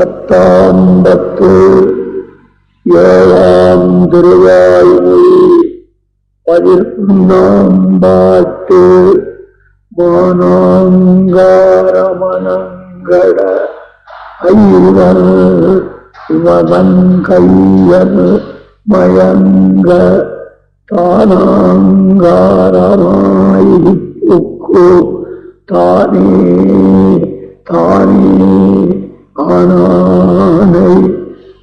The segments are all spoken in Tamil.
பத்தாம்பத்து ஏழாம் திருவாய்மொழி பதினொன்னாம்பாட்டு மானாங்காரமனங்கட ஐவன் இவன் கையன் மயங்க தானாங்காரமாயிப்புக்கு தானே தானே ஆனானை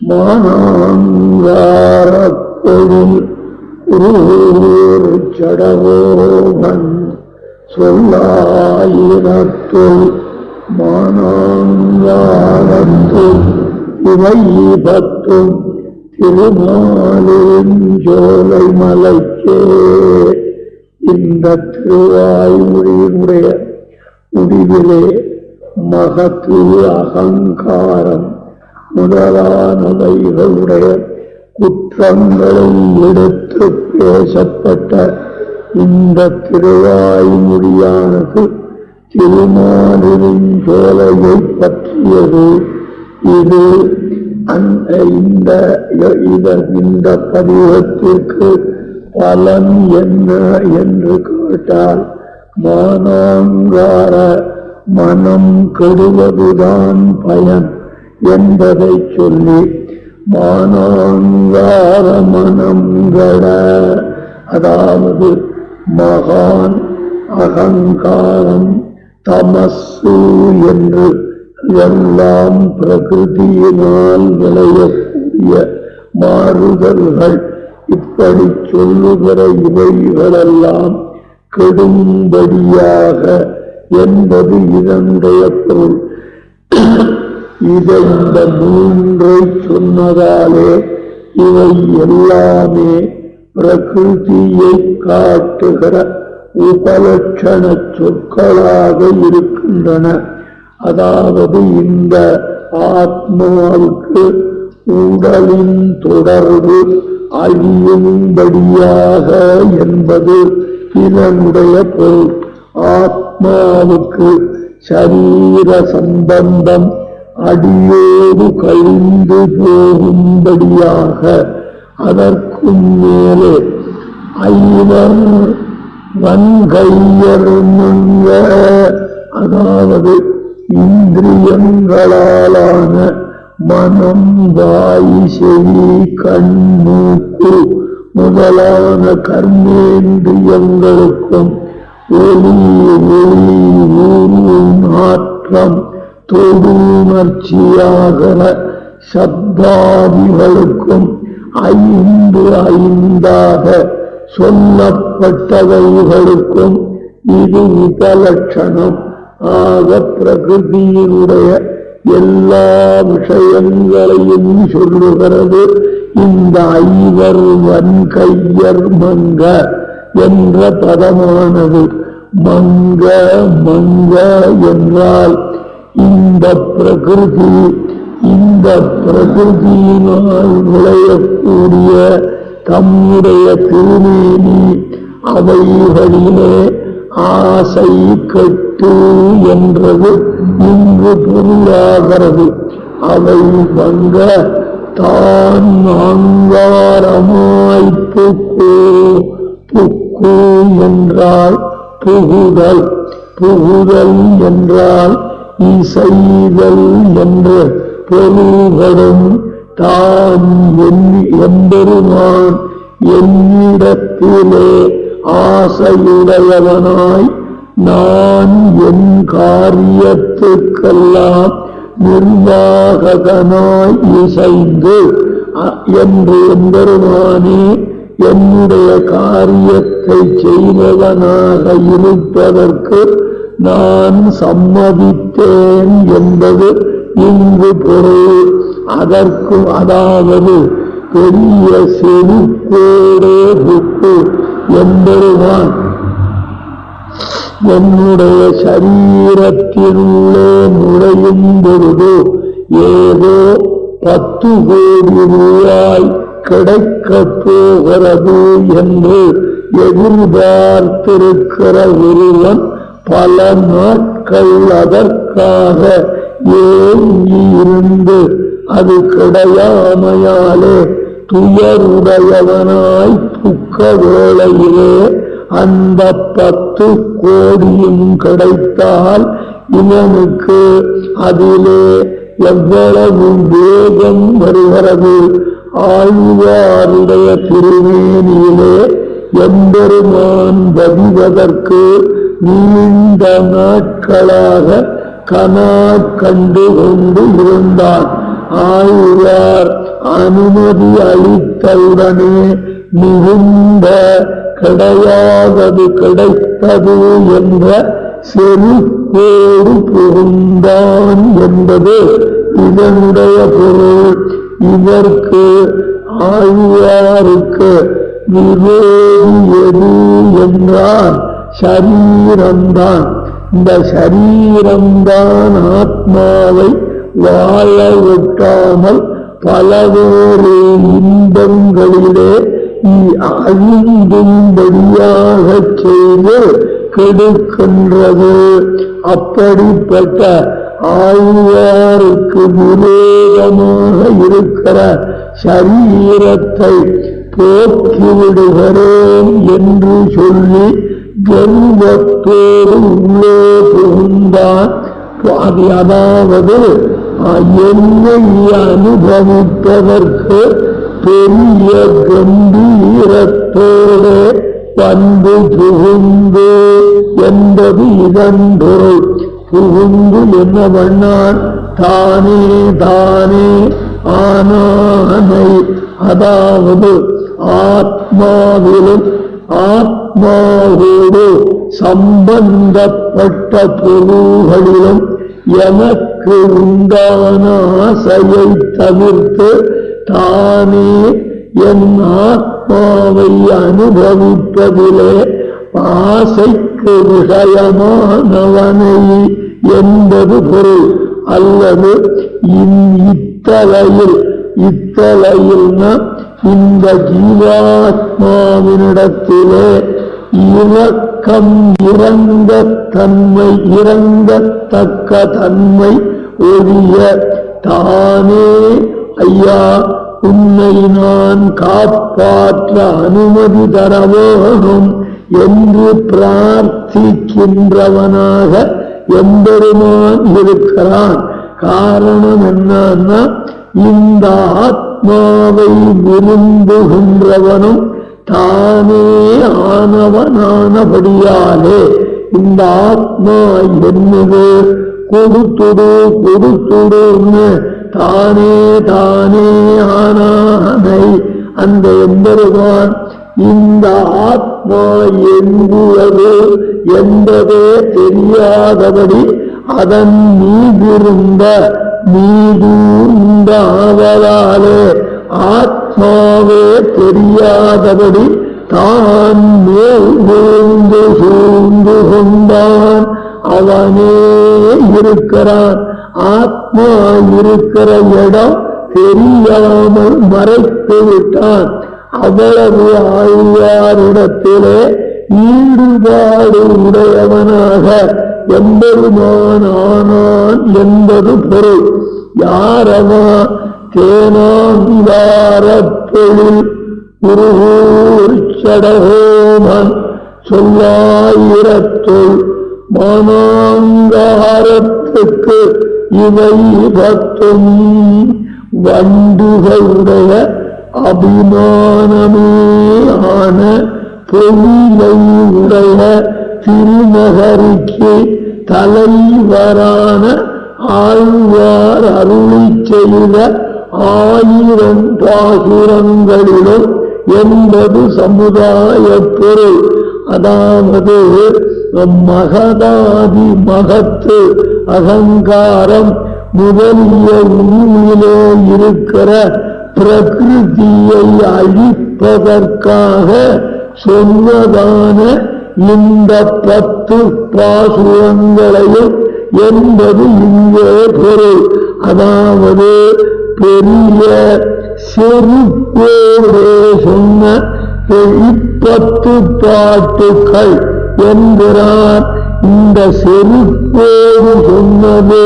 மானாங்காரப்பொழில் உருவூர் ஜடவோவன் சொல்லாயிரத்துள் மானாங்காரத்துள் இவை பத்தும் திருமாலின் ஜோலை மலைக்கே. இந்த திருவாய்மொழியினுடைய முடிவிலே மகத்து அகங்காரம் முதலானவைகளுடைய குற்றங்களை எடுத்து பேசப்பட்ட இந்த திருவாய்மொழியானது திருமாலின் ஜோலையை பற்றியது. இது இந்த பதிவத்திற்கு பலன் என்ன என்று கேட்டால், மானாங்கார மனம் கெடுவதுதான் பயன் என்பதை சொல்லி, மானாங்கார மனங்கட, அதாவது மகான் அகங்காரம் தமசு என்று எல்லாம் பிரகிருதியினால் விளையக்கூடிய மாறுதல்கள், இப்படி சொல்லுகிற இவைகளெல்லாம் கெடும்படியாக என்பது இதனுடைய பொருள். இதை இந்த மூன்றை சொன்னதாலே இவை எல்லாமே பிரகிருதியை காட்டுகிற உபலட்சண சொற்களாக இருக்கின்றன. அதாவது இந்த ஆத்மாவுக்கு உடலின் தொடர்பு அழியும்படியாக என்பது இதனுடைய பொருள். ஆத்மாவுக்கு சரீர சம்பந்தம் அடியோடு கழிந்து போகும்படியாக, அதற்கும் மேலே ஐவர் வன்கையர் மங்க, அதாவது இந்திரியங்களாலான மனம் வாய் செவி கண் மூக்கு முதலான கர்மேந்திரியங்களுக்கும் ஒளி ஒளி ஊரு நாற்றம் தொடுணர்ச்சியாகிற சப்தாதிகளுக்கும் ஐந்து ஐந்தாக சொல்லப்பட்டவைகளுக்கும் இது உபலட்சணம் ஆக பிரகிருதியினுடைய எல்லா விஷயங்களையும் சொல்லுகிறது. இந்த ஐவர் வன்கையர் மங்க என்ற பதமானது மங்க மங்க என்றால் இந்த பிரகிருதியினால் விளையக்கூடிய தம்முடைய திருமேனி அவைகளிலே ஆசை கட்டு என்றது இங்கு பொருளாகிறது. அவை வங்க தான் ஆங்காரமாய் புக்கு புக்கு என்றால் புகுதல், புகுதல் என்றால் இசைதல் என்று பொருள்களும் தான் எம்பெருமான் என்னிடத்திலே ஆசையுடையவனாய் நான் என் காரியத்துக்கெல்லாம் நிர்வாகனாய் இசைந்து என்று எம்பெருமானே என்னுடைய காரியத்தை செய்வதனாக இருப்பதற்கு நான் சம்மதித்தேன் என்பது இங்கு பொருள். அதற்கு அதாவது பெரிய செருக்கோடே புக்கு எம்பெருமான் என்னுடைய சரீரத்தினுள்ளே நுழையும் பொழுது ஏதோ 10 கோடி ரூபாய் கிடைக்கப் போகிறது என்று எதிர்பார்த்திருக்கிற ஒருவன் பல நாட்கள் அதற்காக ஏங்கி இருந்து அது கிடையாமையாலே துயருடையவனாய் புக்க வேளையிலே அந்த 10 கோடியும் கிடைத்தால் இவனுக்கு அதிலே எவ்வளவு வேகம் வருகிறது. ஆழ்வாருடைய திருமேனியிலே எம்பெருமான் பதிவதற்கு நீண்ட நாட்களாக கனா கண்டு கொண்டு இருந்தான். ஆழ்வார் அனுமதி அளித்தவுடனே மிகுந்த கிடையாதது கிடைத்தது என்ற செருக்கோடு புகுந்தான் என்பது இதனுடைய பொருள். இதற்கு ஆழ்வாருக்கு விரோதி எது என்றால் சரீரம்தான். இந்த சரீரம்தான் ஆத்மாவை வாழ விட்டாமல் பலவேறு இன்பங்களிலே அழிந்தும்படியாக செய்து கெடுக்கின்றது. அப்படிப்பட்ட ஆழ்வாருக்கு விரோதமாக இருக்கிற சரீரத்தை போக்கிவிடுகிறேன் என்று சொல்லி கர்வத்தோடு உள்ளே புகுந்தான். அதாவது என்னை அனுபவிப்பதற்கு பெரிய கம்பீரத்தோடு வந்து புகுந்து என்பது இதன் பொருள். புகுந்து என்ன பண்ணான்? தானே தானே ஆனானை, அதாவது ஆத்மாவிலும் ஆத்மாவோடு சம்பந்தப்பட்ட பொருள்களிலும் எனக்கு உண்டான ஆசையை தவிர்த்து தானே என் ஆத்மாவை அனுபவிப்பதிலே ஆசைக்கு விஷயமானவனை என்பது பொருள். அல்லது இத்தலையில்னா இந்த ஜீவாத்மாவினிடத்திலே இரக்கம் இறங்கத்தக்க தன்மை ஒழிய தானே ஐயா உன்னை நான் காப்பாற்ற அனுமதி தர வேணும் என்று பிரார்த்திக்கின்றவனாக எம்பெருமான் இருக்கிறான். காரணம் என்னன்னா, இந்த ஆத்மாவை விரும்புகின்றவனும் தானே ஆனவனானபடியாலே இந்த ஆத்மா என்னது கொடுத்துடுன்னு தானே தானே ஆனானை அந்த எம்பெருமான் இந்த ஆத்மா எங்குவது என்பதே தெரியாதபடி அதன் மீதிருந்த ஆவலாலே ஆத்மாவே தெரியாதபடி தான் மேல் வீழ்ந்து சூழ்ந்து கொண்டான். அவனே இருக்கிறான். ஆத்மா இருக்கிற இடம் தெரியாமல் மறைத்து விட்டான். அவ்வளவு ஆழ்வாரிடத்திலே ஈடுபாடு உடையவனாக எம்பெருமான் ஆனான் என்பது பொருள். யாரவா தேனாந்தாரப்பொழில் குருகூர் சடகோமன் சொல்லாயிரத்துள் மானாங்காரத்துக்கு இவை 10 வண்டுகளுடைய அபிமானமே ஆன பொழிலை உடைய திருநகரிக்கு தலைவரான ஆழ்வார் அருளி செய்த 1000 பாசுரங்களிலும் என்பது சமுதாய பொருள். அதாவது மகதாதி மகத்து அகங்காரம் முதலிய உருவிலே இருக்கிற பிரகிருதியை அழிப்பதற்காக சொன்னதான இந்த 10 பாசுரங்களையும் என்பது இங்கே பொருள். அதாவது பெரிய செருக்கோடே சொன்ன 10 பாட்டுக்கள் என்கிறார். இந்த செருக்கோடு சொன்னது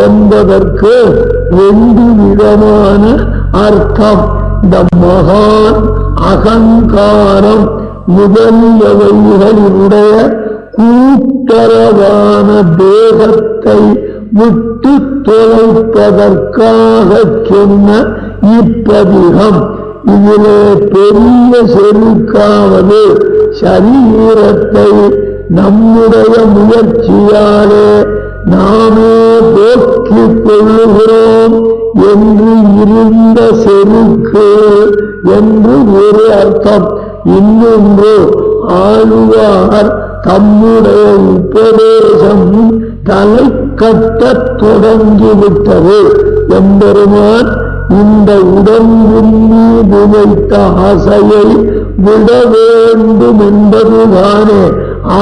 என்பதற்கு 2 விதமான அர்த்தம். இந்த மகான் அகங்காரம் முதலியவைகளினுடைய கூட்டரவான தேகத்தை விட்டு தொலைப்பதற்காக சொன்ன இப்பதிகம். இதிலே பெரிய செருக்காவது சரீரத்தை நம்முடைய முயற்சியாலே நாமே போக்கிக் கொள்ளுகிறோம் என்று இருந்த செருக்கு என்று ஒரு அர்த்தம். இன்னொன்று, ஆழ்வார் தம்முடைய உபதேசம் தலை கட்டத் தொடங்கிவிட்டது. எம்பெருமான் இந்த உடம்பின் மீது வைத்த ஆசையை விட வேண்டும் என்பதுதானே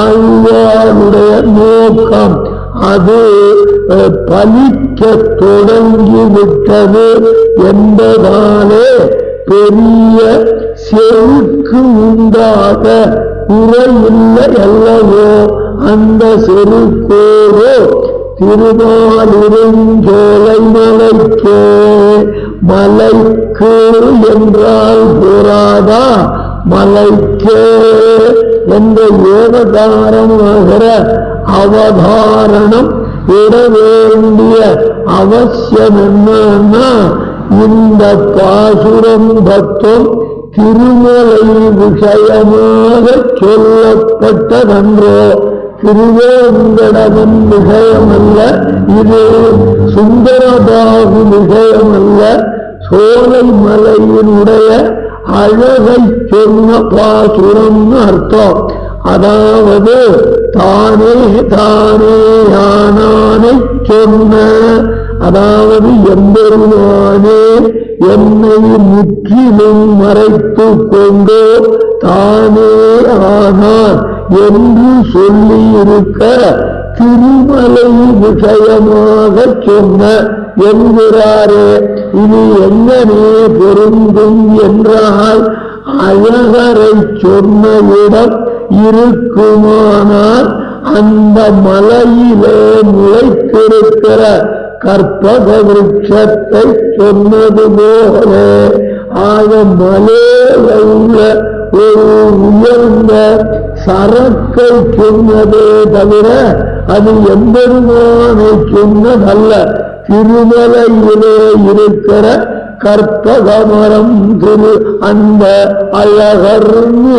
ஆழ்வாருடைய நோக்கம். அது பலிக்க தொடங்கிவிட்டது என்பதாலே பெரிய செருக்கு உண்டாக குறையில்லை அல்லவோ. அந்த செருக்கோடு திருமாலிருஞ்சோலை மலைக்கே, மலைக்கு என்றால் போராதா, மலைக்கே என்ற ஏவதாரமாகிற அவதாரணம் இட வேண்டிய அவசியம் என்னன்னா, இந்த பாசுரம் தத்துவம் திருமலை விஷயமாக சொல்லப்பட்டதன்றோ, திருவேங்கடவன் விஷயமல்ல, இது சுந்தரபாகு விஷயமல்ல, சோலை மலையினுடைய அழகை சொன்ன பாசுரம் அர்த்தம். அதாவது தானே தானே யானானை சொன்ன, அதாவது எம்பெருமானே என்னை முற்றிலும் மறைத்து கொண்டு தானே ஆனான் என்று சொல்லி இருக்க திருமலை விஷயமாக சொன்ன என்கிறாரே. இது எங்கனே பொருந்தும் என்றால், அழகரை சொன்ன இடம் இருக்குமானால் அந்த மலையிலே முளைத்திருக்கிற கற்பக விருட்சத்தை சொன்னது போல, ஆக மலையில உள்ள ஒரு உயர்ந்த சரக்கை சொன்னதே தவிர அது எம்பெருமானை சொன்னதல்ல. திருமலையிலே இருக்கிற கற்பகமரம் திரு அந்த அழகர்னு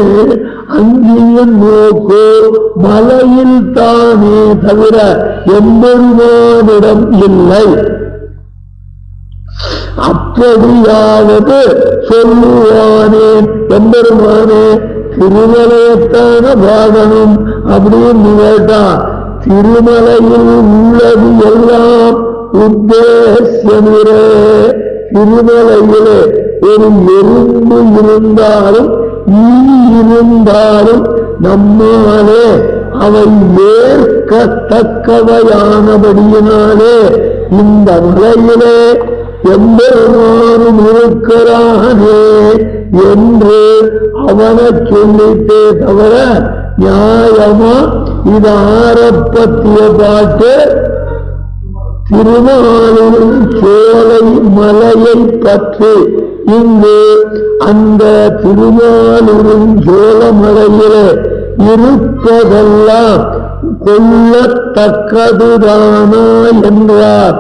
அங்கேயும் நோக்கு மலையில் தானே தவிர எம்பெருமானிடம் இல்லை. அப்படியாவது சொல்லுவானேன், எம்பெருமானே திருமலையத்தான பாகனும் அப்படின்னு கேட்டா, திருமலையில் உள்ளது எல்லாம் உத்தேசியமிரே. திருமலையிலே ஒரு எறும்பு இருந்தாலும் ஈ இருந்தாலும் நம்மாலே அவை ஏற்கத்தக்கவையானபடியினாலே இந்த மலையிலே எம்பெருமானும் இருக்கிறானே என்று அவனை சொல்லிட்டே தவிர நியாயமா இது ஆரப்பத்திய பாட்டு திருமாலின் சோலை மலையை பற்றி. இங்கு அந்த திருமாலின் சோழமலையிலே இருப்பதெல்லாம் கொள்ளத்தக்கதுதானா என்றார்.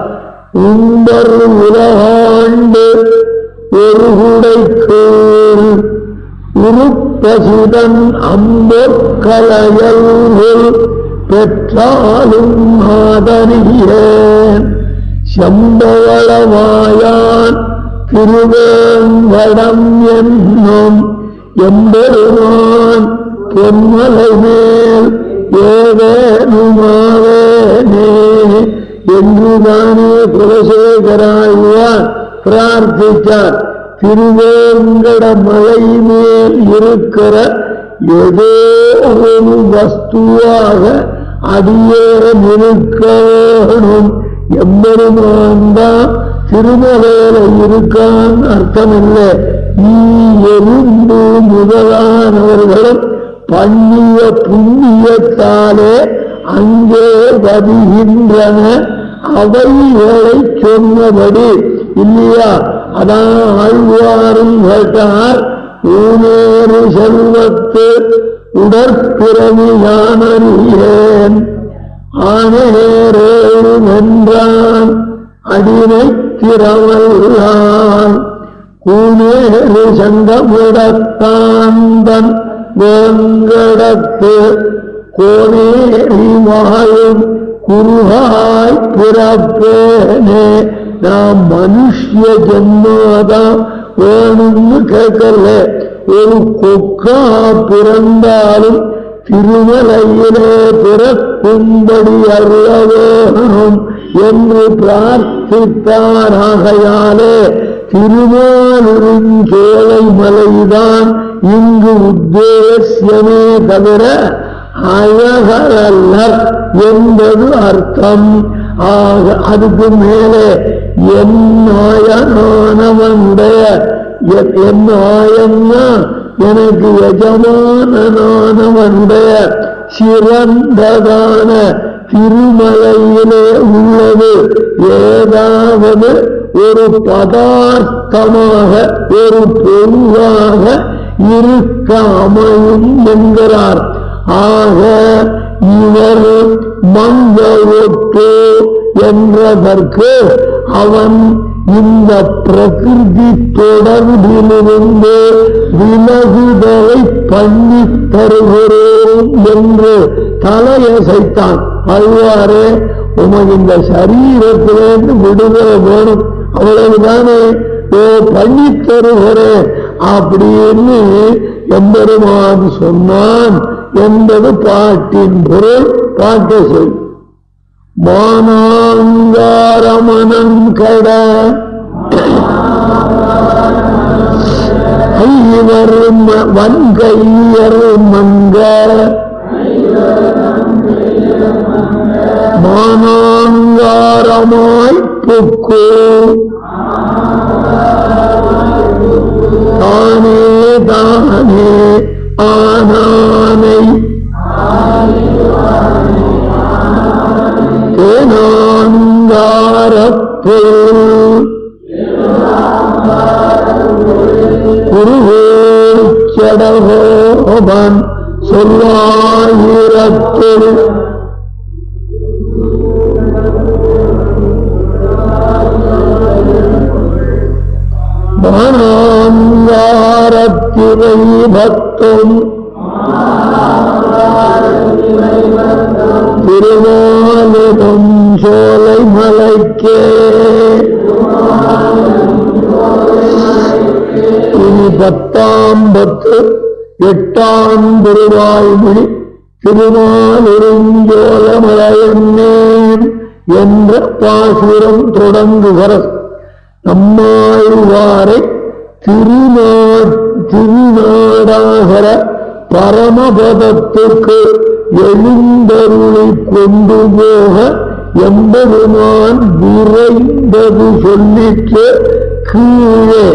உம்பர் உலகாண்டு ஒரு குடைக்கோள் உருப்பசுடன் அம்பொற்கலையல்கள் பெற்றாலும் ஆதரியேன். செம்பவளவாயான் திருவேங்கடம் என்னும் எம்பெருமான் பொன்மலை மேல் ஏவேனுமாவேனே என்றுதானே குலசேகராழ்வார் பிரார்த்தித்தார். திருவேங்கட மலை மேல் இருக்கிற ஏதோ ஒரு வஸ்துவாக அடியே இருக்க வேணும். எம்பெருமான் தான் திருமலையில இருக்கான் அர்த்தம் இல்லை. நீ எறும்பு முதலானவர்களும் பண்ணிய புண்ணியத்தாலே அங்கே வருகின்றன அவைகளை சொன்னபடி இல்லையா. அதான் ஆழ்வாரும் கேட்டார், ஊனேறு செல்வத்து உடற்பிறவி யானறியேன் ஆனேரேழு வென்றான் அடிமை திறவல்லான் கூனேறு சங்கமுடத்தாந்தன் வேங்கடத்து கோனேறி வாழும் குருகாய் பிறப்பேனே. நாம் மனுஷ்ய ஜென்மாதான் வேணும்னு கேட்கல, ஒரு கொக்கா பிறந்தாலும் திருமலையிலே பிறக்கும்படி அருள வேணும் என்று பிரார்த்தித்தாராகையாலே திருமாலிருஞ்சோலை மலைதான் இங்கு உத்தேசியமே தவிர அழகல்ல என்பது அர்த்தம். ஆக அதுக்கு மேலே என் ஆயனானவனுடைய என் ஆயன்னா எனக்கு எஜமானனானவனுடைய சிறந்ததான திருமலையிலே உள்ளது ஏதாவது ஒரு பதார்த்தமாக ஒரு பொருளாக இருக்க அமையும் என்கிறார். ஆக இவர் மங்களொட்டு என்றதற்கு அவன் இந்த பிரகிருதி தொடர்பிலிருந்து விலகுதலை பண்ணி தருகிறோம் என்று தலையசைத்தான். அவ்வாறே உமக்கு இந்த சரீரத்திலிருந்து விடுதலை வேணும், அவ்வளவுதானே பண்ணி தருகிறேன் அப்படின்னு எம்பெருமான் சொன்னான் என்பது பாட்டின் பொருள். பாட்டை சொல். மானாங்காரமனம் கட ஐவரும் வன்கையர் மங்க மானாங்காரமாய் புக்கு தானே தானே ஆனானை தேனாங்காரப்பொருள் குருவேச்சடகோபன் சொல்லாயிரத்தில் மானாங்காரத்திரை பக்தம் திருமாலிடம் சோலை மலைக்கே. இனி 10 8ஆம் திருவாய்மொழி திருமாலிருஞ்சோலமலையன்னேன் என்ற பாசுரம் தொடங்குகிறது. நம்மாழ்வாரை திருநாடாகர பரமபதத்துக்கு எழுந்தருளை கொண்டு போக எம்பெருமான் விரைந்தது சொல்லிட்டு கீழே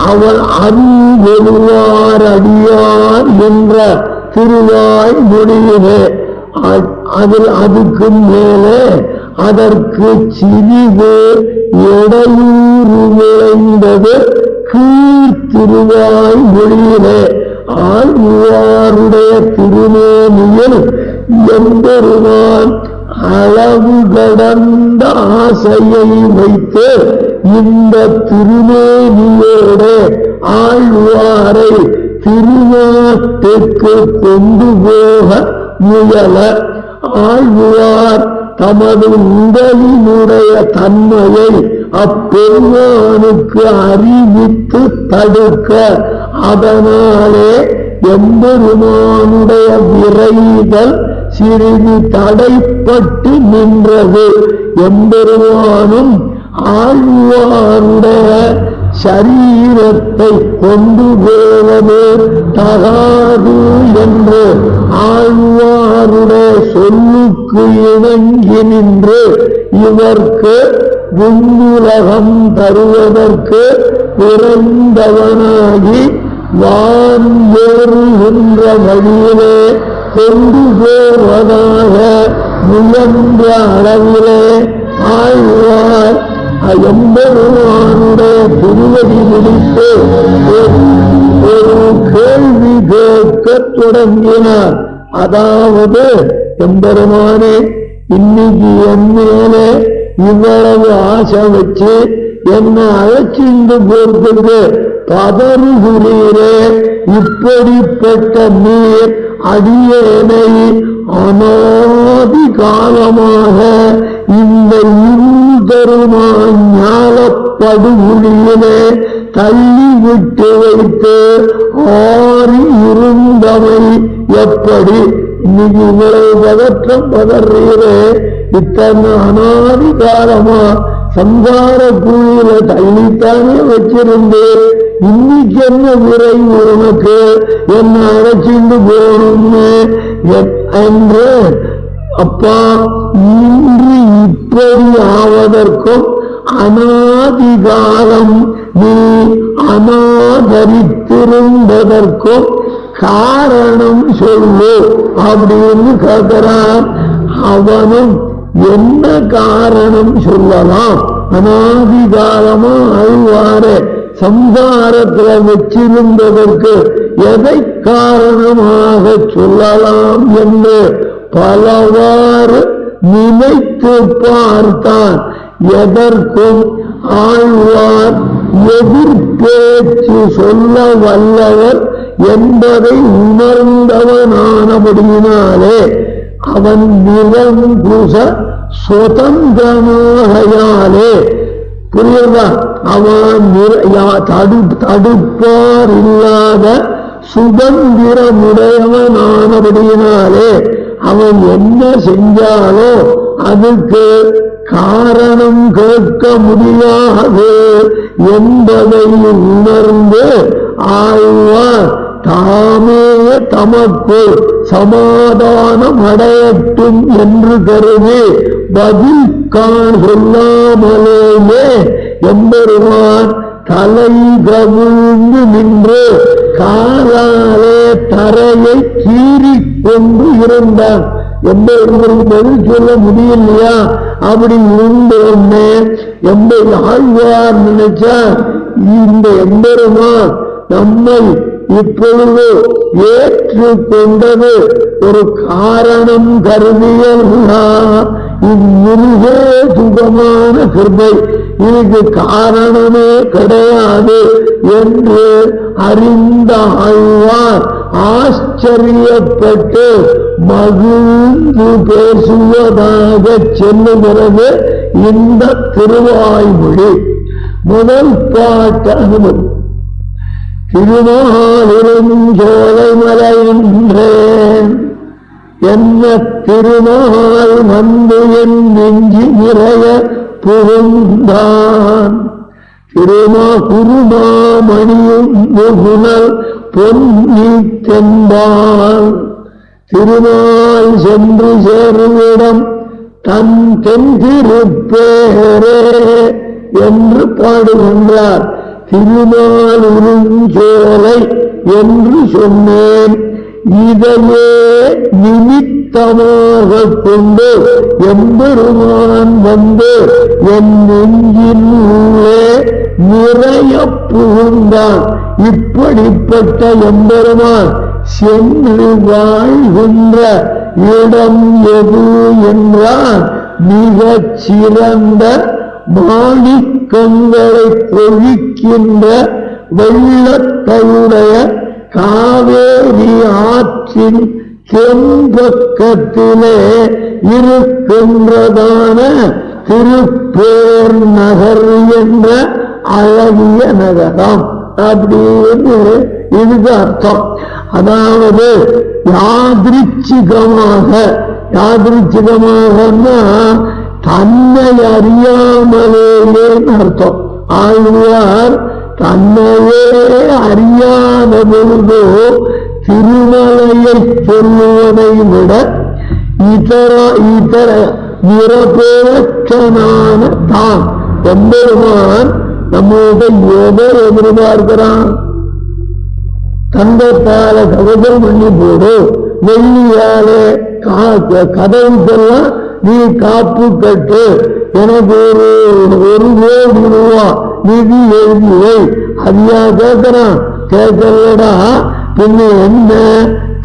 அவன் அருள்வெழுவார் அடியார் என்ற திருவாய் மொழியிலே அதில் அதுக்கு மேலே அதற்கு சிறிது இடையூறு விளைந்தது கீழ்த்திருவாய் மொழியிலே. ஆழ்வாருடைய திருமேனியில் எம்பெருமான் அளவு கடந்த ஆசையை வைத்து இந்த திருமேனியோடு ஆழ்வாரை திருநாட்டுக்கு கொண்டு போக முயல ஆழ்வார் தமது உடலினுடைய தன்மையை அப்பெருமானுக்கு அறிவித்து தடுக்க அதனாலே எம்பெருமானுடைய விரைதல் சிறிது தடைப்பட்டு நின்றது. எம்பெருமானும் ஆழ்வாருடைய சரீரத்தை கொண்டு போவது தகாது என்று ஆழ்வாருடைய சொல்லுக்கு இணங்கி நின்று இவர்க்கு விண்ணுலகம் தருவதற்கு பிறந்தவனாகி வான் ஏறுகின்ற வழியிலே கொண்டு போவதாக முயன்ற அளவிலே ஆழ்வார் எம்பெருமானுடைய திருவடி பிடித்து ஒரு கேள்வி கேட்கத் தொடங்கினார். அதாவது, எம்பெருமானே, இன்னைக்கு என் மேலே இவ்வளவு ஆசை வச்சு என்னை அழைச்சிட்டு போறதுக்கு பதறுகிறீரே, இப்படிப்பட்ட நீர் அடியேனை அநாதி காலமாக இந்த இருதருமா ஞானப்படுகொழியிலே தள்ளி விட்டு வைத்து ஆறி இருந்தவை எப்படி இன்னைக்கு இவ்வளவு பதற்றம் பதறீரே, இத்தனை அநாதி காலமா சங்கார குழியில தள்ளித்தானே வச்சிருந்தேன், இன்னைக்கு என்ன விரைவு உனக்கு என்ன அழைச்சிட்டு போகணும்னு என்று. அப்பா, இன்று இப்படி ஆவதற்கும் அநாதிகாலம் நீ அநாதரித்திருந்ததற்கும் காரணம் சொல்லு அப்படின்னு கேட்கிறான். அவனும் என்ன காரணம் சொல்லலாம்? அநாதிகாலமா அழுவாரே சம்சாரத்துல வச்சிருந்ததற்கு எதை காரணமாக சொல்லலாம் என்று பலவாறு நினைத்து பார்த்தான். எதற்கும் ஆழ்வார் எதிர்பேச்சு சொல்ல வல்லவர் என்பதை உணர்ந்தவனானபடியினாலே அவன் நிரங்குஷ சுதந்திரனாகையாலே, புரியுதா, அவன் தடுப்பார் இல்லாத சுதந்திரமுடையவனானபடியினாலே அவன் என்ன செஞ்சாலோ அதுக்கு காரணம் கேட்க முடியாது என்பதை உணர்ந்து ஆழ்வார் தாமே தமக்கு சமாதானம் அடையட்டும் என்று கருதி பதில் சொல்லாமலேயே எம்பெருமான் தலை கவிழ்ந்து நின்று காலாலே தரையை கீறிக்கொண்டு இருந்தான். எம்பெருமானுக்கு பதில் சொல்ல முடியலையா? அப்படி இருந்தோன்னே ஆழ்வார் நினைச்சா இந்த எம்பெருமான் நம்மை இப்பொழுது ஏற்றுக்கொண்டது ஒரு காரணம் கருதியல்னா, இம்மிருகே சுகமான கிருபை, இதுக்கு காரணமே கிடையாது என்று அறிந்த ஆழ்வார் ஆச்சரியப்பட்டு மகிழ்ந்து பேசுவதாக சொல்லுகிறது இந்த திருவாய்மொழி. முதல் பாட்டு அனுமதி. திருமாலிரும் சோலை மலையன்றேன் என்ன திருமால் வந்து என் நெஞ்சி நிறைய புகுந்தான். குருமாமணியும் முகுணல் பொன்னி தென்பால் திருமால் சென்று சேருவிடம் தன் தென்திருப்பேரே என்று பாடுகின்றார். திருமாலுருஞ்சோலை என்று சொன்னேன். இதையே நிமித்தமாக கொண்டு எம்பெருமான் வந்து என் நெஞ்சின் உள்ளே நிறைய புகுந்தான். இப்படிப்பட்ட எம்பெருமான் சென்று வாழ்கின்ற இடம் எது என்றால் மிகச் சிறந்த மாணிக்கங்களை கொழிக்கின்ற வெள்ளத்தையுடைய காவேரி ஆற்றின் தென்பக்கத்திலே இருக்கின்றதான திருப்பேர் நகர் என்ற அழகிய நகரம் அப்படின்னு இதுக்கு அர்த்தம். அதாவது யாதிருச்சிகமாகனா தன்னை அறியாமலேயே அர்த்தம். ஆழ்வார் தன்னையே அறியாத பொழுது திருமலையை சொல்லுவதை விட இதர நிரபேட்சனான தான் எம்பெருமான் நம்மோட எதை எதிர்பார்க்கிறான்? தங்கத்தால கவசம் பண்ணி போடு, வெள்ளியாலே கதவுக்கெல்லாம் நீ காப்பு கட்டு, எனக்கு ஒரு கோடி ரூபா நிதி எழுதியை. அதியா கேட்கிறான்? கேட்கலடா, பின்ன என்ன?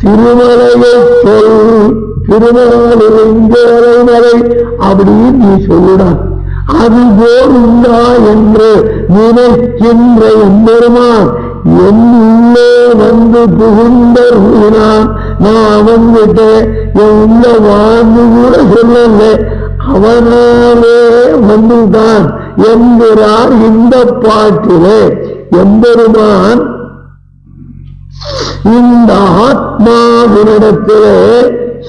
திருமலையை சொல், திருமலை இங்கே அப்படின்னு நீ சொல்லுடா. அது போருந்தா என்று நினைக்கின்ற எம்பெருமான் என் உள்ளே வந்து புகுந்தருளினான். நான் வந்துட்டு என் உள்ள வாழ்ந்து கூட சொல்லல, அவனாலே வந்துதான் என்கிறார் இந்த பாட்டிலே. எம்பெருமான் இந்த ஆத்மாவினிடத்திலே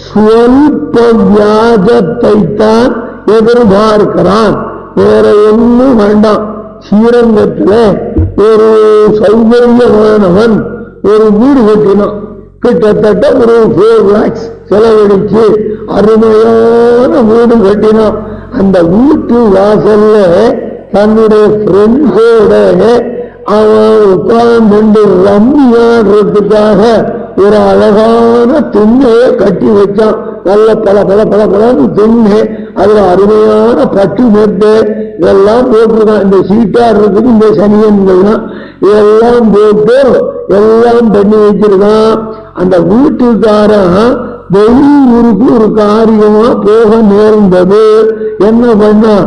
சொல்ப வியாஜத்தை தான் எதிர்பார்க்கிறான், வேற ஒன்றும் வேண்டாம். ஸ்ரீரங்கத்துல ஒரு சௌகரியமானவன் ஒரு வீடு கட்டினான். கிட்டத்தட்ட ஒரு 4 lakhs செலவழிச்சு அருமையான வீடு கட்டினான். அந்த வீட்டு வாசல்ல தன்னுடைய ஃப்ரெண்ட்ஸோட அவன் உட்கார்ந்து ரம்மியாடுறதுக்காக ஒரு அழகான திண்ணையை கட்டி வச்சான். நல்ல பல பல பல பலன்னு திண்ணை, அதுல அருமையான பட்டு மெட்டு இதெல்லாம் போட்டிருக்கான். இந்த சீட்டாடுறதுக்கு இந்த சனியன்கள்லாம் இதெல்லாம் போட்டு எல்லாம் பண்ணி வச்சிருக்கான். அந்த வீட்டுக்காரன் வெளியூருக்கு ஒரு காரியமா போக நேர்ந்தது. என்ன பண்ணா?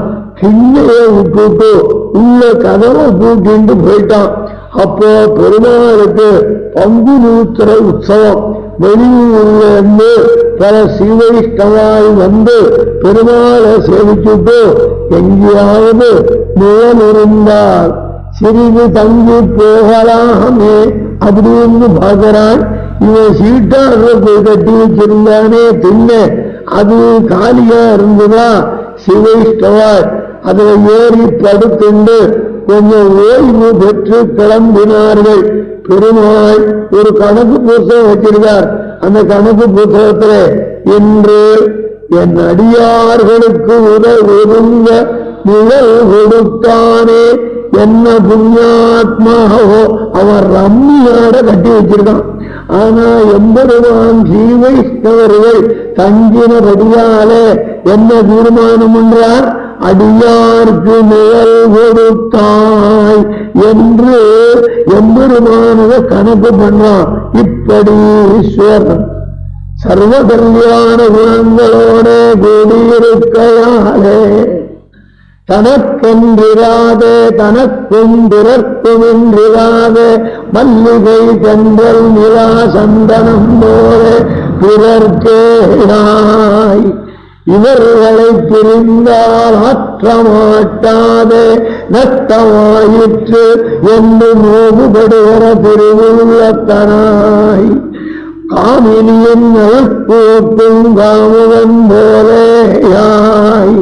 திண்ணையை விட்டுட்டு உள்ள கதவை பூட்டிட்டு போயிட்டான். அப்போ பெருமாளுக்கு பங்குனூத்திர உற்சவம். வெளியூர்ல இருந்து பல சிவைஷ்டவாய் வந்து பெருமாளை சேவிச்சுட்டு எங்கேயாவது நிழல் இருந்தால் சிறிது தங்கி போகலாமே அப்படின்னு பார்க்கிறான். இவன் சீட்டாடுறது கட்டி வச்சிருந்தானே திண்ணை, அது காலியா இருந்ததா? சிவைஷ்டவாய் அதுல ஏறி படுத்துண்டு கொஞ்சம் ஓய்வு பெற்று கிளம்பினார்கள். பெருமாள் ஒரு கணக்கு புத்தகம் வச்சிருக்கார். அந்த கணக்கு புத்தகத்துல இன்று என் அடியார்களுக்கு ஒருங்க நிழல் கொடுத்தானே, என்ன புண்ணியாத்மாவோ அவன் ரம்மியாட கட்டி வச்சிருக்கான். ஆனா எம்பெருமான் ஸ்ரீவைஷ்ணவர்கள் தங்கினபடியாலே என்ன தீர்மானம் என்றார்? அடியார்க்கு நிழல் கொடுத்தாய் என்று எம்பெருமானத கணக்கு பண்றான். இப்படி ஈஸ்வரன் சர்வ கல்யாண குணங்களோட கூடியிருக்கையாலே தனக்கென்றிராதே தனக்கும் பிறர்க்குமென்றிராதே மல்லிகை தென்றல் நிலா சந்தனம் போல பிறர்க்கேயாய் இவர்களை பிரிந்தால் ஆற்ற மாட்டாதே நட்டமாயிற்று என்று மோகுபடுகிற திருவுள்ளத்தனாய் காமினியின் அழுப்பூட்டும் காமுவன் போலேயாய்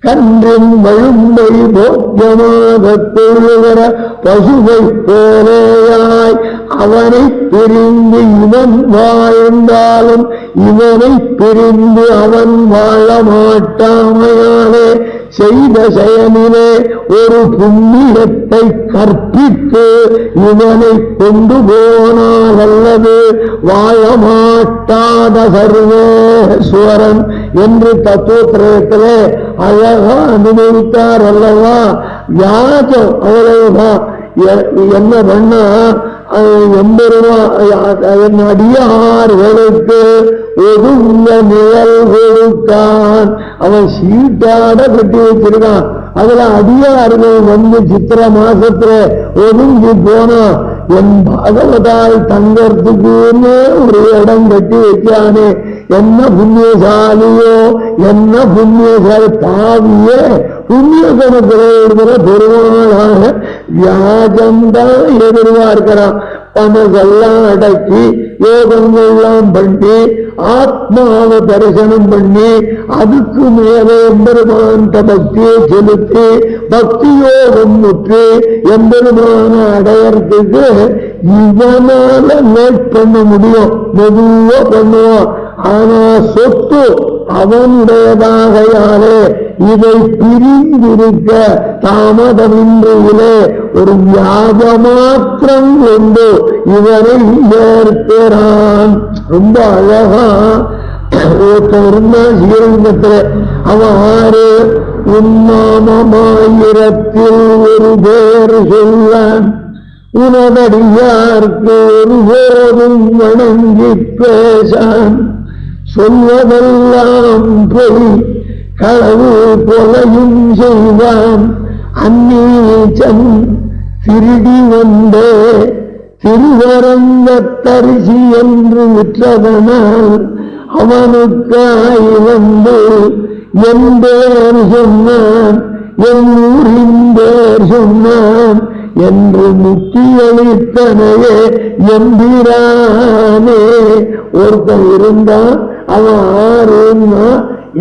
கன்றின் வழும்பை போக்கியமாக தொழுகிற பசுவை போலேயாய் அவனை பிரிந்து இவன் வாழ்ந்தாலும் இவனை பிரிந்து அவன் வாழ மாட்டாமையாலே செய்த செயலிலே ஒரு புண்ணியத்தை கற்பித்து இவனை கொண்டு போனால் அல்லது வாழ மாட்டாத சர்வேஸ்வரன் என்று தத்துவத்திரத்திலே அழகா அனுபவித்தார் அல்லவா? யாரும் அவ்வளவுதான். என்ன பண்ணா எம்பெருமா என் அடியார்களுக்கு ஒதுங்க நிழல் கொடுத்தான். அவன் சீட்டாட கட்டி வச்சிருக்கான். அதுல அடியார்கள் வந்து சித்திர மாசத்துல ஒதுங்கி போனா என் பகவதால் தங்கறதுக்குன்னு ஒரு இடம் கட்டி வச்சானே, என்ன புண்ணியசாலியோ என்ன புண்ணியசாலி பாவியே புண்ணிய கணக்கிற பெருமாளாக வியாஜம்தான் எதிர்பார்க்கிறான். பணங்கள்லாம் அடக்கி யோகங்கள்லாம் பண்ணி ஆத்மாவை தரிசனம் பண்ணி அதுக்கு மேலே எம்பெருமான் பக்தியை செலுத்தி பக்தி யோகம் முற்று எம்பெருமான அடையறதுக்கு இவனால லேட் பண்ண முடியும், மெதுவா பண்ணுவான். ஆனா சொத்து அவனுடையதாகையாலே இதை பிரிந்திருக்க தாமதமின்றியிலே ஒரு வியாஜமாத்திரம் கொண்டு இவரை ஏற்கிறான். ரொம்ப அழகா ஒருத்தன் இருந்தான் ஸ்ரீரங்கத்துல, அவன் ஆறு உன்னாமமாயிரத்தில் ஒரு பேர் சொல்லான், உனதடியார்க்கு ஒரு போதும் வணங்கி பேசான், சொல்வதெல்லாம் பொய் களவு கொலையும் செய்வான், அந்நீச்சன் திருடி வந்தே திருவரங்கத்தரிசி என்று விற்றதனால் அவனுக்காய் வந்து என் பேர் சொன்னான், என் ஊரின் பேர் சொன்னான் என்று முக்கியளித்தனையே எம்பிரானே. ஒருத்தன் இருந்தான், அவன் ஆறுன்னா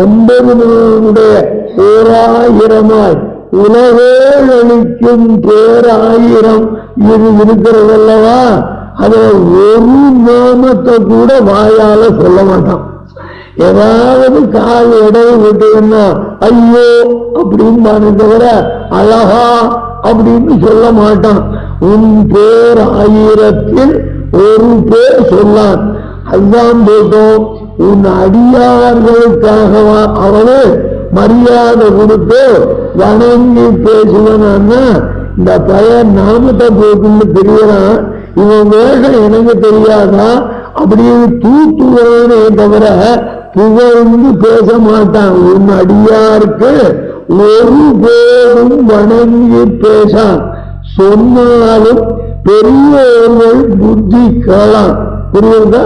எம்பெருமானுடைய பேராயிரமாய் உலகேழிக்கும் பேராயிரம் இது இருக்கிறதல்லவா, அதை ஒரு நாமத்தை கூட வாயால சொல்ல மாட்டான். ஏதாவது கால் இடையை விட்டுன்னா ஐயோ அப்படின்னு தவிர அழகா அப்படின்னு சொல்ல மாட்டான். உன் பேர் ஆயிரத்தில் ஒரு பேர் சொல்லான். அதுதான் போட்டோம், உன் அடியார்களுக்காகவா அவனு மரியாதை கொடுத்து வணங்கி பேசுவனா. இந்த பையன் நாமத்தை போக்குன்னு தெரியறான், இவன் வேகம் எனக்கு தெரியாதா அப்படின்னு தூத்துவானே தவிர புகழ்ந்து பேச மாட்டான். உன் அடியாருக்கு ஒரு போதும் வணங்கி பேசான். சொன்னாலும் பெரியவர்கள் புத்தி கேளான். புரியுதா?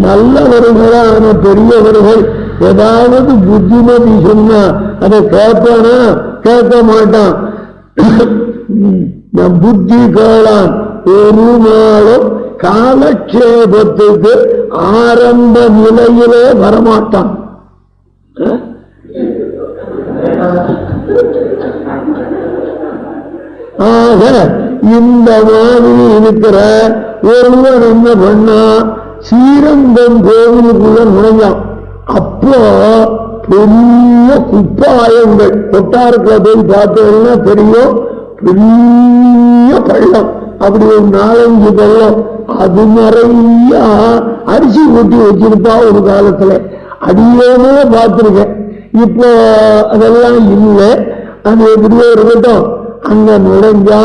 நல்லவர்களான பெரியவர்கள் ஏதாவது புத்திமதி சொன்னா அதை கேட்பானா? கேட்க மாட்டான். புத்தி கேளான். ஒரு நாளும் காலக்ஷேபத்துக்கு ஆரம்ப நிலையிலே வரமாட்டான். ஆக இந்த மாதிரி இருக்கிற ஒருவர் என்ன பண்ணா, ஸ்ரீரங்கம் கோவிலுக்குள்ள நுழைஞ்சான். அப்போ பெரிய குப்பாயங்கள், கொட்டாரத்துல போய் பார்த்தோம்னா தெரியும், பெரிய பள்ளம், அப்படி ஒரு 4-5 பள்ளம், அது நிறைய அரிசி ஊட்டி வச்சிருப்பா ஒரு காலத்துல. அடியோமே பார்த்திருக்கேன். இப்போ அதெல்லாம் இல்லை. அது எப்படியோ இருக்கட்டும். அங்க நுழைஞ்சா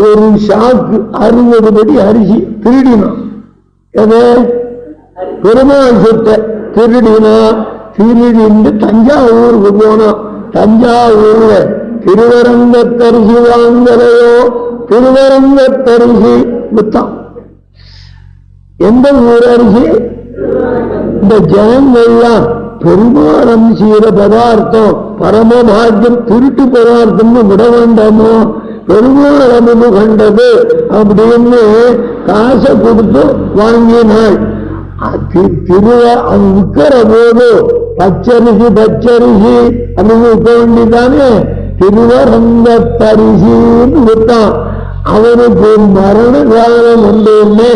ஒரு ஷாக்கு 60 படி அரிசி திருடினான். எது? பெருமாள் சொத்தை திருடினா. திருடிந்து தஞ்சாவூருக்கு போனான். தஞ்சாவூர்ல திருவரங்கத்தரிசி வாங்கலையோ, திருவரங்கத்தரிசி வித்தான். எந்த ஊர் அரிசி? இந்த ஜனங்கள்லாம் பெருமாளம் செய்த பதார்த்தம் பரமபாகியம் திருட்டு பதார்த்தம்னு விட வேண்டாமோ, பெருமாளம் கண்டது அப்படின்னு காசை கொடுத்து வாங்கினாள். அவன் விற்கிற போது பச்சரிசி பச்சரிசி அப்படின்னு விற்க வேண்டிதானே, திருவரங்கத்தரிசின்னு விற்றான். அவனுக்கு மரண காலம் வந்தோடனே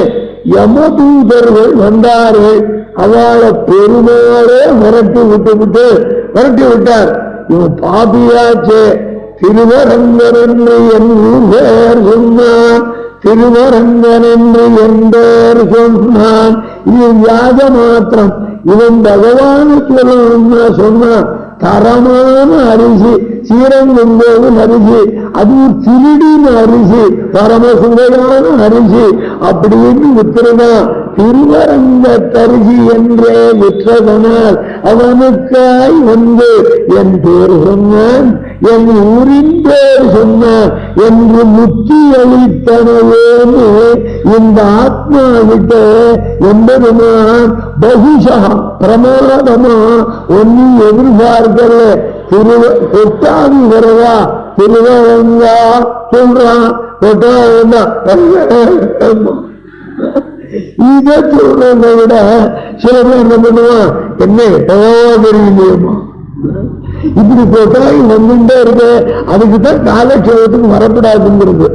யமதூதர்கள் வந்தார்கள். அவளை பெருமாளே விரட்டி விட்டார். இவன் பாபியாச்சே. திருவரங்கன் என்று என் பேர் சொன்னான், திருவரங்கன் என்று என் பேர் சொன்னான். இது வியாஜ மாத்திரம். இவன் பகவானுக்கு சொல்லணும்னா சொன்னான். தரமான அரிசி, ஸ்ரீரங்கம் கோவில் அரிசி, அது திருடின அரிசி, பரமசுவையான அரிசி அப்படின்னு வித்துருதான். திருவரங்கத்தரிசி என்றே விற்றதனால் அவனுக்காய் வந்து என் பேர் சொன்னான், என் ஊரின் பேர் சொன்னான் என்று முத்தி அளித்தனவேன்னு இந்த ஆத்மா விட்ட என்பதுமான் பகுஷா பிரமாதமா ஒன்னும் எதிர்பார்க்கல. கொட்டாவி வரவா திருவரங்கா சொல்றான். கொட்டாவா இதை சொல்றதை விட சில பேர் என்ன பண்ணுவான், என்ன தெரியலையம்மா இப்படி கொட்டாய் வந்துட்டே இருக்கு, அதுக்குதான் காலக்ஷேபத்துக்கு வரக்கூடாதுங்கிறது.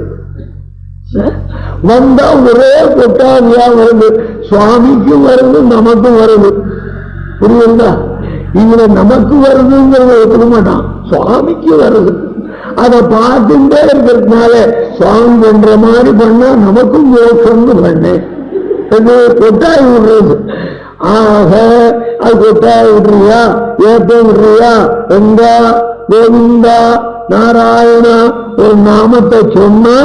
வந்தா ஒரே கொட்டாவியா வருது, சுவாமிக்கும் வருது நமக்கும் வருது. புரியுதா? இதுல நமக்கு வருதுங்கிறத ஒத்துக்க மாட்டான், சுவாமிக்கு வருது. அதை பார்த்துட்டே இருக்கிறதுனால சுவாமி பண்ற மாதிரி பண்ணா நமக்கும் மோட்சம்னு பண்ணு கொட்டாய் விடுறது. ஆக கொட்டா விடுறியா, ஏப்ப விடுறியா? எங்க கோவிந்தா நாராயணா ஒரு நாமத்தை சொன்னா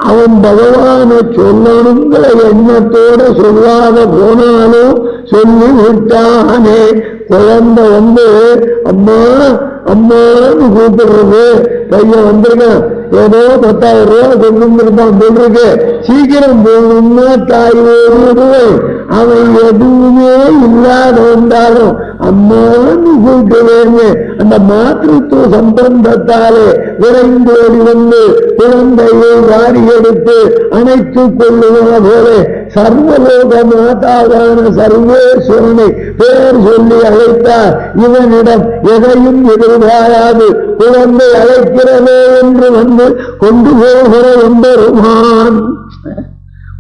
அவன் பகவான சொல்லணுங்கிற எண்ணத்தோட சொல்லாத போனாலும் சொல்லி விட்டானே. குழந்தை அம்மா அம்மான்னு கூப்பிடுறது, பையன் வந்திருக்கான், ஏதோ 10,000 ரூபாய் கொண்டு வந்திருப்பான் போட்டிருக்கு, சீக்கிரம் போகணும்னா தாய் ஓடிடுவேன். அவன் எதுவுமே இல்லாத வந்தாலும் அம்மான்னு கூப்பிடுவேங்க. அந்த மாத்திருத்துவ சம்பந்தத்தாலே விரைந்தோடி வந்து குழந்தையை வாரி எடுத்து அணைத்துக் கொள்ளுவத போல சர்வலோக மாதாவான சர்வேஸ்வரனை பேர் சொல்லி அழைத்தார். இவனிடம் எதையும் எதிர்பாராது குழந்தை அழைக்கிறதே என்று வந்து கொண்டு போகிற எம்பெருமான்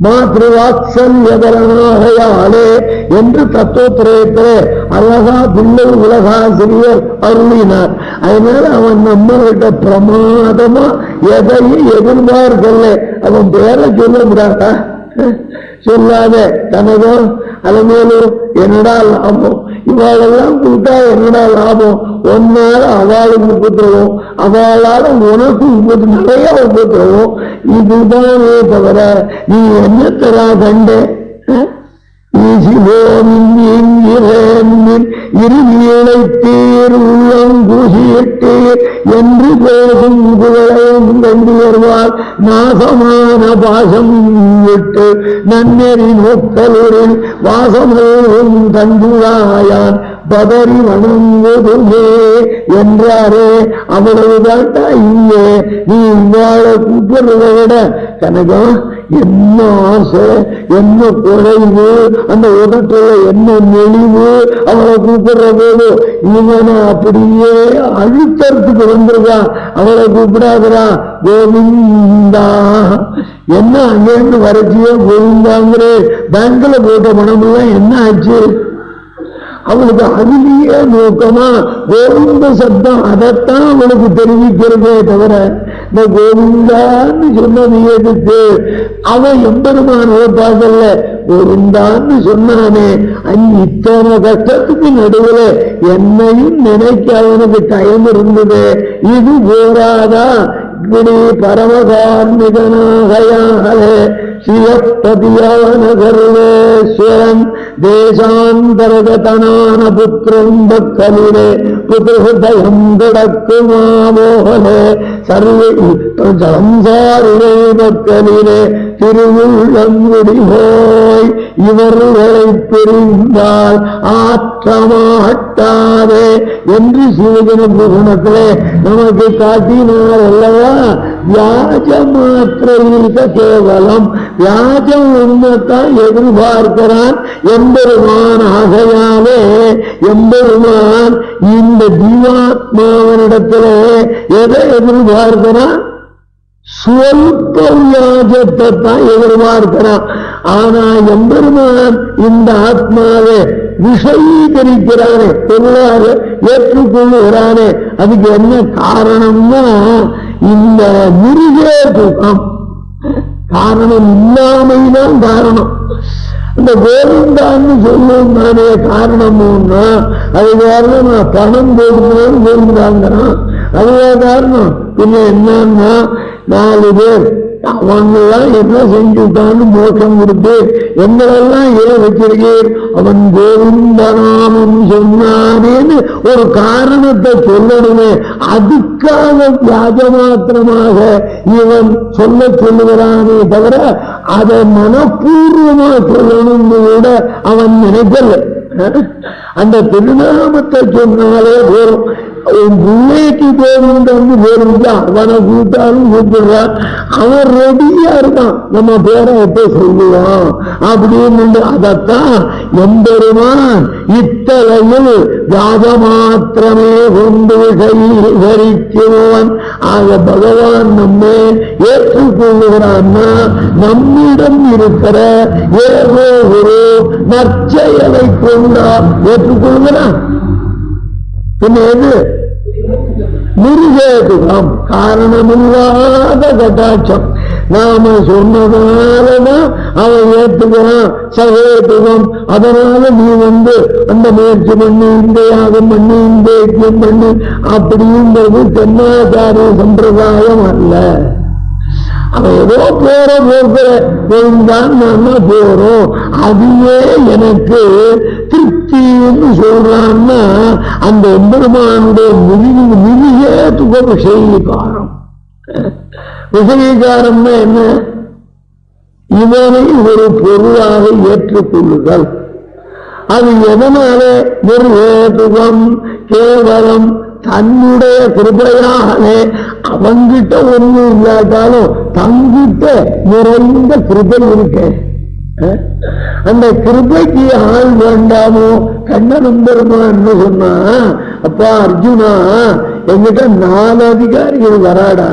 மாத்ருவாத்சல்யபரனாகையாலே என்று தத்துவத்திரயத்திலே அழகா பிள்ளை உலகாசிரியர் அருளினார். அதனால அவன் நம்மகிட்ட பிரமாதமா எதையும் எதிர்பார்க்கல. அவன் பேரை சொல்ல முடியாதா? சொல்லாத தனதோ அலமேலும் என்னடா லாபம், இவாளெல்லாம் கூட்டா என்னடா லாபம், ஒன்னால அவளுக்கு உபத்திரவும் அவளால உனக்கு நிறைய உபத்திரவும். இதுதானே தவிர நீ என்னத்தரா கண்ட இருவியலைத்தீர் உள்ளம் பூசியிட்டீர் என்று பேசும் புகழையும் கண்டு வருவார். நாசமான பாசம் விட்டு நன்னெறி நோக்கலுடன் வாசமும் தந்துளாயான் பதறி வணங்குதுமே என்றாரே. அவ்வளவுதான்டா இங்கே நீ இவ்வாழ கூப்பிடுறதை விட கனகம் என்ன ஆசை, என்ன குறைவு, அந்த உதட்டுல என்ன நெளிவு. அவளை கூப்பிடுற போது இவனை அப்படியே அழுத்தறதுக்கு வந்திருக்கா. அவளை கூப்பிடாதரா கோவிந்தா. என்ன அங்கேருந்து வரைச்சியே கோவிந்தாங்கிற பேங்க்ல போட்ட பணமெல்லாம் என்ன ஆச்சு? அவளுக்கு அதுலயே நோக்கமா கோவிந்த சப்தம் அதைத்தான் அவளுக்கு தெரிவிக்கிறதே தவிர இந்த கோவிந்தான்னு சொன்னது எதுக்கு? அவன் எம்பெருமானோ பார்க்கல, கோவிந்தான்னு சொன்னானே. இத்தனை கஷ்டத்துக்கு நடுவில் என்னையும் நினைக்க அவனுக்கு டைம் இருந்தது. இது போராதா இப்படி பரமகார்மிகனாகையாகலே சிவப்பதியான சர்வேஸ்வரன் தேசாந்தரகதனான புத்திரம் பக்கலிலே புத்திரஹயம் கிடக்குமாமோகலே சர்வே சம்சாரிலே பக்கலிலே திருவுள்ளங்குடி போய் இவர்களை பிரிந்தால் ஆற்றமாட்டாதே என்று சிவஜன புராணத்திலே நமக்கு காட்டினார் அல்லவா. வியாஜ மாத்திரையில்க கேவலம், வியாஜம் உண்மைத்தான் எதிர்பார்க்கிறான் எம்பெருமான். ஆகையாலே எம்பெருமான் இந்த ஜீவாத்மாவனிடத்திலே எதை எதிர்பார்க்கிறான்? சொல்ப வியாஜத்தை தான் எதிர்பார்க்கிறான். ஆனா எம்பெருமான் இந்த ஆத்மாவை விஷயீகரிக்கிறானே, பொருளாக ஏற்றுக்கொள்ளுகிறானே. அதுக்கு என்ன காரணம்னா இந்த மிருகே துக்கம். காரணம் இல்லாமைதான் காரணம். இந்த கோவிந்தான்னு சொல்லும் நானே காரணம்னா அது காரணம் நான் பணம் போடுறேன்னு கோவிந்தாங்கிறான். அதுதான் காரணம். பின்ன என்னன்னா 4 பேர் அவங்கெல்லாம் என்ன செஞ்சுட்டான்னு மோட்சம் கொடுத்து எங்களெல்லாம் ஏன் வச்சிருக்கீர்? அவன் கோவிந்தநாமம் சொன்னானேன்னு ஒரு காரணத்தை சொல்லணுமே. அதுக்காக வியாஜமாத்திரமாக இவன் சொல்லுகிறானே தவிர அதை மனப்பூர்வமா சொல்லணும்னு கூட அவன் நினைக்கல. அந்த திருநாமத்தை சொன்னாலே போரும். பிள்ளைக்கு கோவிந்தன்னு போயிருந்தா அவனை கூட்டாலும் கூப்பிடுறான். அவன் ரெடியா இருக்கான், நம்ம பேரை எப்ப சொல்லுவான் அப்படின்னு. அதைத்தான் எம்பெருமான் இத்தலையில் யாதமாத்திரமே கொண்டு கைவரிக்குவன். ஆக பகவான் நம்மை ஏற்றுக்கொள்ளுகிறான்னா நம்மிடம் இருக்கிற ஏதோ ஒரு நற்செயலை கொண்டா ஏற்றுக்கொள்கிறான். பின்னேது மிருகேதுகம், காரணமில்லாத கட்டாட்சம். நாம சொன்னதுனாலதான் அவன் ஏற்றுக்கிறான் சகோதரம். அதனால நீ அந்த முயற்சி பண்ணி இந்த யாகம் பண்ணி இந்த யஜ்யம் பண்ணி அப்படிங்கிறது தென்னாச்சாரிய சம்பிரதாயம் அல்ல. அவன் ஏதோ போற போக்குற போயிருந்தான் போறோம், அதுவே எனக்கு திருப்தின்னு சொல்றான்னா அந்த எம்பெருமானுடைய மிதியே துக விஷயீகாரம். விஷயீகாரம்னா என்ன? இவனை ஒரு பொருளாக ஏற்றுக்கொள்ளுதல். அது எதனால? ஒரு ஏதுகம் கேவலம் தன்னுடைய கிருபையாலே அவங்கிட்ட ஒண்ணு இல்லாட்டாலும் தங்கிட்ட நிறைந்த கிருபை இருக்கு. அந்த கிருபைக்கு ஆள் வேண்டாமோ? கண்ணனும் பெருமான் என்ன சொன்னா, அப்பா அர்ஜுனா எங்கிட்ட 4 அதிகாரிகள் வராடா,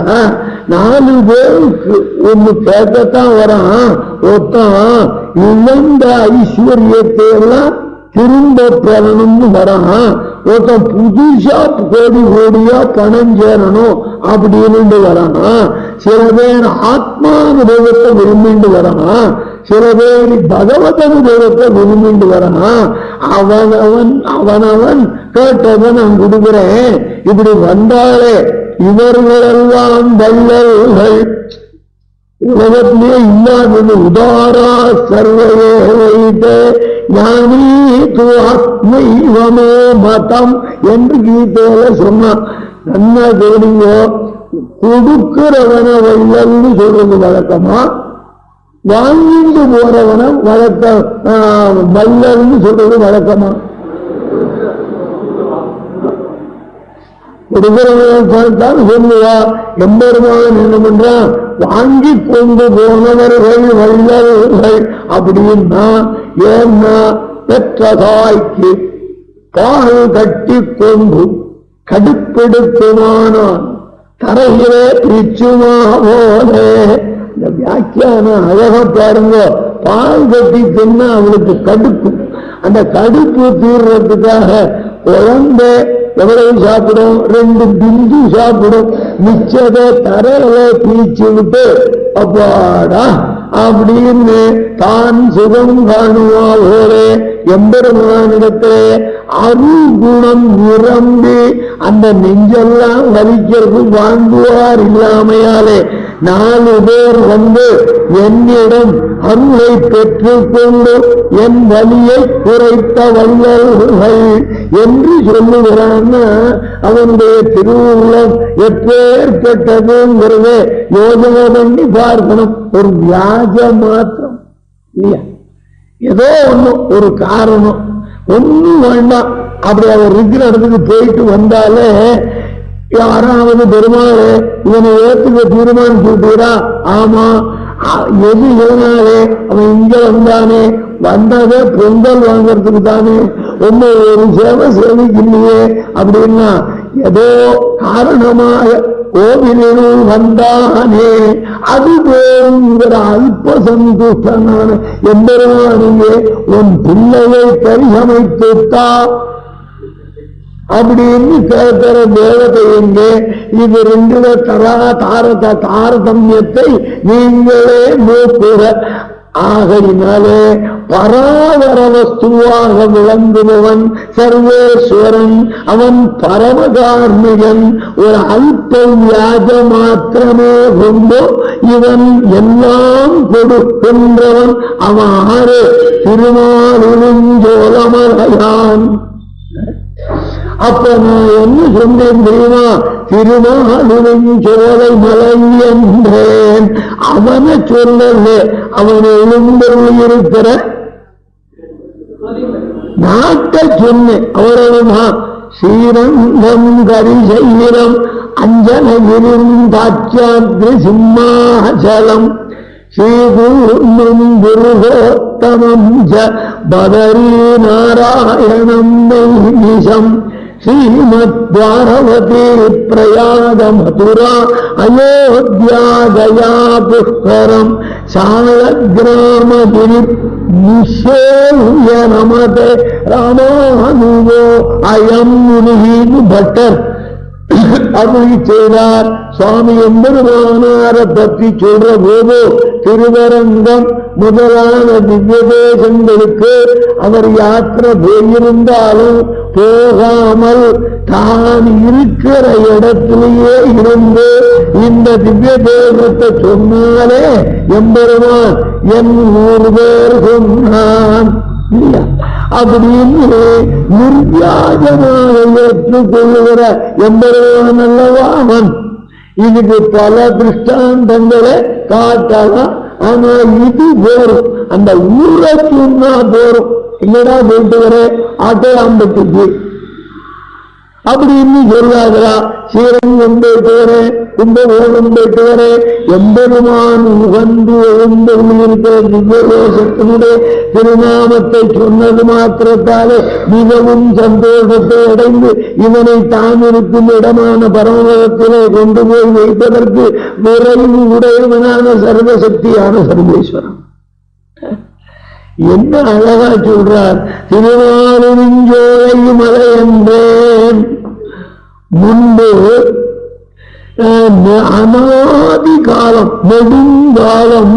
4 பேருக்கு ஒண்ணு கேட்கத்தான் வரான். ஒருத்தன் இழந்த ஐஸ்வர்யத்தை எல்லாம் திரும்ப பெறணும்னு வரான். ஒருத்தன் புதுசா கோடி கோடியா பணம் சேரணும் அப்படின்னு வரான். சில பேர் ஆத்மானுபவத்தை விரும்பிண்டு வரான், சில பேர் பகவத் அனுபவத்தை விரும்பிண்டு வரான். அவனவன் கேட்டதை நான் கொடுக்கிறேன். இப்படி வந்தாலே இவர்களெல்லாம் வல்லல்கள் உலகத்திலே இல்லாதது. உதாரா சர்வையே வைத்து ஞானி து ஆத்மைவமே மதம் என்று கீதையில சொன்னான். நல்லா கேளுங்க, கொடுக்கிறவன வல்லல்னு சொல்றது வழக்கமா, வாங்கிட்டு போறவன வல்லல்னு சொல்றது வழக்கமா? கொடுக்கிறவன் சொல்லுவா. எம்பெருமான் என்ன பண்றான்? வாங்கி கொண்டு போனவர்கள் வல்லல்கள் அப்படின்னா. ஏன்னா பெற்ற தாய்க்கு பால் கட்டி கொண்டு கடுப்பெடுக்குமானான் தரையிலே பிரிச்சுமா போலே. இந்த வியாக்கியானம் அழக பாருங்க. பால் கட்டி தின்னா அவளுக்கு கடுப்பு. அந்த கடுப்பு தீர்றதுக்காக குழந்தை எவ்வளவு சாப்பிடும்? 2 பிந்து சாப்பிடும். மிச்சதை தரையில பிரிச்சு விட்டு அப்பாடா அப்படின்னு தான் சுகம் காணுவா போலே எம்பெருமானிடத்திலே அருகுணம் நிரம்பி அந்த நெஞ்செல்லாம் வலிக்கிறது வாங்குவார் இல்லாமையாலே 4 பேர் என்னிடம் அருளை பெற்றுக்கொண்டு என் வலியை குறைத்த வல்லல்கள் என்று சொல்லுகிறான்னா அவனுடைய திருவுள்ளம் எப்பேற்பட்டதுங்கிறத யோசனை பண்ணி பார்க்கணும். ஒரு வியாஜ மாத்திரம் இல்லையா, ஏதோ ஒண்ணும் ஒரு காரணம் ஒன்னும் வேண்டாம். அப்படி அவர் இருக்கிற இடத்துக்கு போயிட்டு வந்தாலே யாராவது பெருமாள் இவனை ஏற்றுக்க தீர்மானம் சொல்றா? ஆமா. எது இதனாலே அவன் இங்க வந்தானே? வந்ததே பொங்கல் வாங்கறதுக்கு தானே, ஒன்னு ஒரு சேவை சேவைக்கில்லையே அப்படின்னா ஏதோ காரணமாக கோவிலில் வந்தானே அது போங்கிற அல்ப சந்துஷ்டனான எம்பெருமானியே உன் பிள்ளையை பரிசமைத்துத்தா அப்படின்னு கேட்கிற தேவதை எங்கே? இது 2 தாரதமியத்தை நீங்களே நோக்குக. ஆகையினாலே பராவர வஸ்துவாக விளங்குபவன் சர்வேஸ்வரன், அவன் பரமகார்மிகன். ஒரு அல்ப வியாஜ மாத்திரமே கொண்டு இவன் எல்லாம் கொடுக்கின்றவன். அவன் ஆறு திருமாலிருஞ்சோலமலையான். அப்ப நான் என்ன சொன்னேன் தெரியுமா? திருமாலிருஞ்சோலை மலை என்றேன். அவனை சொல்லல, அவன் எழுந்தருள் இருக்கிற நாட்டை சொன்னேன். அவ்வளவுதான். ஸ்ரீரங்கம் கரிசைரம் அஞ்சனகிரிம் தாட்சாத்ரி சிம்மாச்சலம் ஸ்ரீகூர்ணம் குருகோத்தமம் ஜ பதரி நாராயணம் நைமிஷம் ஸ்ரீமத்வாரவதி பிரயாக மதுரா அயோத்தியா கயா புஷ்கரம் சாலகிராமகிரி நிஷேய நமதே ராமானுவோ அயம் முனிஹீனு பட்டர் அப்படி செய்தார். சுவாமி எம்பெருமானார பற்றி சொல்ற போது திருவரங்கம் முதலான திவ்ய தேசங்களுக்கு அவர் யாத்திரை போயிருந்தாலும் போகாமல் தான் இருக்கிற இடத்திலேயே இருந்து இந்த திவ்ய தேசத்தை சொன்னாலே எம்பெருமான் என் ஊர் பேர் சொன்னான் இல்லையா? அப்படின்னு நிர்வியாஜமாக ஏற்றுக்கொள்ளுகிற எம்பெருமான் அல்லவா அவன். இதுக்கு பல திருஷ்டாந்தங்களை காட்டலாம். ஆனா இது போரும், அந்த ஊரை சொன்னா போரும். எங்கடா போயிட்டு வர ஆட்டையாம்பட்டுக்கு அப்படின்னு சொல்லாதா? ஸ்ரீரங்கம் போயிட்டு வரேன், கும்பகோணம் போயிட்டு வரேன், எம்பெருமான் உகந்து எழுந்தருளிருக்கிற திவ்யதேசத்தினுடைய திருநாமத்தை சொன்னது மாத்திரத்தாலே மிகவும் சந்தோஷத்தை அடைந்து இவனை தான் இருக்கும் இடமான பரமபதத்திலே கொண்டு போய் வைப்பதற்கு விரைவு உடையவனான சர்வசக்தியான சர்வேஸ்வரன். என்ன அழகா சொல்றார். திருவாரூரிஞ்சோலை மலை என்றேன் முன்பு அநாதி காலம் நெடுங்காலம்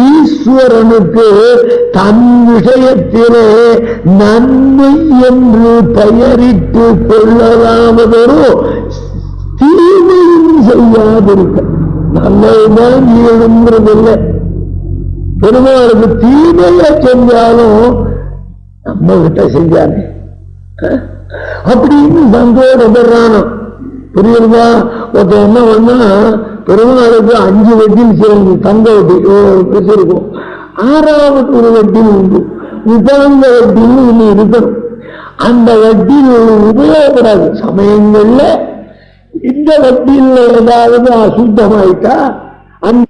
ஈஸ்வரனுக்கு தன் விஷயத்திலே நன்மை என்று பெயரிட்டு கொள்ளலாமதோ தீமையும் செய்யாதிருக்க. நல்லதுதான் ஈடுங்கிறதில்லை. பெருமாளுக்கு தீமைய செஞ்சாலும் நம்ம கிட்ட செஞ்சானே அப்படின்னு சந்தோஷப்படுறானோ. புரியுதா? ஒருத்த என்ன பண்ணா பெருமாளுக்கு 5 வட்டில் சேர்ந்து தங்க வட்டி இருக்கும், 6வது ஒரு வட்டில் உண்டு, உபரங்க வட்டின்னு ஒண்ணு இருக்கணும். அந்த வட்டியில் உபயோகப்படாது சமயங்கள்ல இந்த வட்டியில் ஏதாவது அசுத்தமாயிட்டா அந்த